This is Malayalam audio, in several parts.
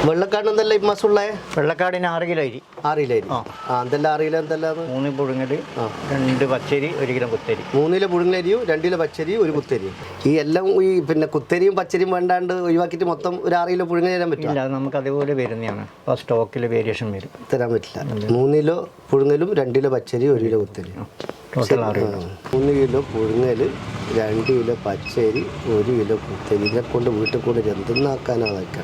വെള്ളക്കാട് എന്തെല്ലാം ഈ മാസമുള്ള വെള്ളക്കാടിന് 6 കിലോ അരി. 6 കിലോ അരി. എന്തെല്ലാം 6 കിലോ എന്തെല്ലാം? 3 പുഴുങ്ങൽ, 2 പച്ചരി, 1 കിലോ കുത്തരി. 3 കിലോ പുഴുങ്ങലരിയും 2 കിലോ പച്ചരിയും 1 കുത്തരിയും. ഈ എല്ലാം ഈ പിന്നെ കുത്തരിയും പച്ചരിയും വേണ്ടാണ്ട് ഒഴിവാക്കിയിട്ട് മൊത്തം ഒരു 6 കിലോ പുഴുങ്ങൽ തരാൻ പറ്റില്ല. അത് നമുക്ക് അതുപോലെ വരുന്നതാണ്. അപ്പോൾ സ്റ്റോക്കിൽ വേരിയേഷൻ വരും. തരാൻ പറ്റില്ല. 3 കിലോ പുഴുങ്ങലും 2 കിലോ പച്ചരിയും 1 കിലോ കുത്തരിയും. Total 6 kilo. 3 കിലോ പുഴുങ്ങൽ, 2 കിലോ പച്ചരി, 1 കിലോ കുത്തരി. ഇതിനെ കൊണ്ട് വീട്ടിൽ കൊണ്ട് എന്തെന്നാക്കാനാണ് അതൊക്കെ.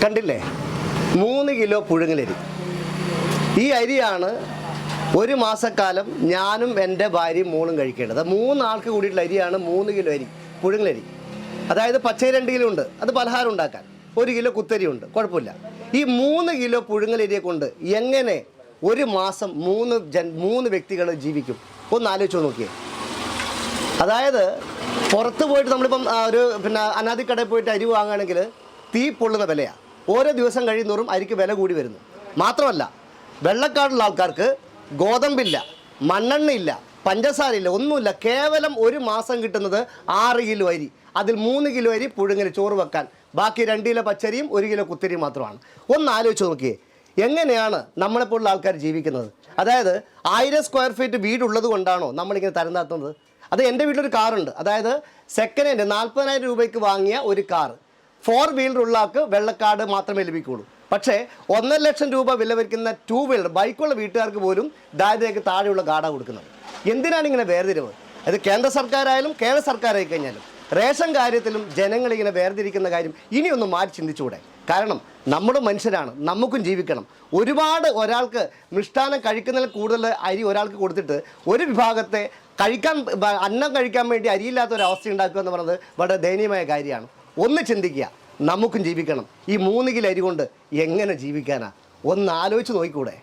കണ്ടില്ലേ, 3 കിലോ പുഴുങ്ങലരി. ഈ അരിയാണ് ഒരു മാസക്കാലം ഞാനും എൻ്റെ ഭാര്യയും മോളും കഴിക്കേണ്ടത്. 3 ആൾക്ക് കൂടിയിട്ടുള്ള അരിയാണ് 3 കിലോ അരി, പുഴുങ്ങലരി. അതായത് പച്ചരി 2 കിലോ ഉണ്ട്, അത് പലഹാരം ഉണ്ടാക്കാൻ. 1 കിലോ കുത്തരി ഉണ്ട്, കുഴപ്പമില്ല. ഈ 3 കിലോ പുഴുങ്ങലരിയെ കൊണ്ട് എങ്ങനെ ഒരു മാസം 3 വ്യക്തികൾ ജീവിക്കും? ഒന്ന് ആലോചിച്ച് നോക്കിയേ. അതായത് പുറത്ത് പോയിട്ട് നമ്മളിപ്പം ഒരു അനാദി കടയിൽ പോയിട്ട് അരി വാങ്ങുകയാണെങ്കിൽ തീ പൊള്ളുന്ന വിലയാണ്. ഓരോ ദിവസം കഴിയുന്നോറും അരിക്ക് വില കൂടി വരുന്നു. മാത്രമല്ല, വെള്ളക്കാടുള്ള ആൾക്കാർക്ക് ഗോതമ്പില്ല, മണ്ണെണ്ണയില്ല, പഞ്ചസാരയില്ല, ഒന്നുമില്ല. കേവലം ഒരു മാസം കിട്ടുന്നത് 6 കിലോ അരി. അതിൽ 3 കിലോ അരി പുഴുങ്ങൽ ചോറ് വെക്കാൻ, ബാക്കി 2 കിലോ പച്ചരിയും 1 കിലോ കുത്തരിയും മാത്രമാണ്. ഒന്ന് ആലോചിച്ച് നോക്കിയേ, എങ്ങനെയാണ് നമ്മളെപ്പോലുള്ള ആൾക്കാർ ജീവിക്കുന്നത്? അതായത് 1000 സ്ക്വയർ ഫീറ്റ് വീടുള്ളത് കൊണ്ടാണോ നമ്മളിങ്ങനെ തരം താത്തുന്നത്? അത് എൻ്റെ വീട്ടിലൊരു കാറുണ്ട്. അതായത് സെക്കൻഡ് ഹാൻഡ് 40,000 രൂപയ്ക്ക് വാങ്ങിയ ഒരു കാറ്. 4 വീലർ ഉള്ള ആൾക്ക് വെള്ളക്കാട് മാത്രമേ ലഭിക്കുകയുള്ളൂ. പക്ഷേ 1.5 ലക്ഷം രൂപ വില വയ്ക്കുന്ന 2 വീലർ ബൈക്കുള്ള വീട്ടുകാർക്ക് പോലും ദാരിദ്ര്യക്ക് താഴെയുള്ള കാർഡാണ് കൊടുക്കുന്നത്. എന്തിനാണ് ഇങ്ങനെ വേർതിരിവ്? അത് കേന്ദ്ര സർക്കാരായാലും കേരള സർക്കാരായി കഴിഞ്ഞാലും റേഷൻ കാര്യത്തിലും ജനങ്ങളിങ്ങനെ വേർതിരിക്കുന്ന കാര്യം ഇനിയൊന്ന് മാറ്റി ചിന്തിച്ചുകൂടെ? കാരണം നമ്മുടെ മനുഷ്യരാണ്, നമുക്കും ജീവിക്കണം. ഒരുപാട് ഒരാൾക്ക് മിഷ്ടാനം കഴിക്കുന്നതിൽ കൂടുതൽ അരി ഒരാൾക്ക് കൊടുത്തിട്ട് ഒരു വിഭാഗത്തെ അന്നം കഴിക്കാൻ വേണ്ടി അരിയില്ലാത്ത ഒരു അവസ്ഥ ഉണ്ടാക്കുക എന്ന് പറയുന്നത് വളരെ ദയനീയമായ കാര്യമാണ്. ഒന്ന് ചിന്തിക്കുക, നമുക്കും ജീവിക്കണം. ഈ 3 കിലോ അരി കൊണ്ട് എങ്ങനെ ജീവിക്കാനാ? ഒന്ന് ആലോചിച്ച് നോക്കിക്കൂടെ?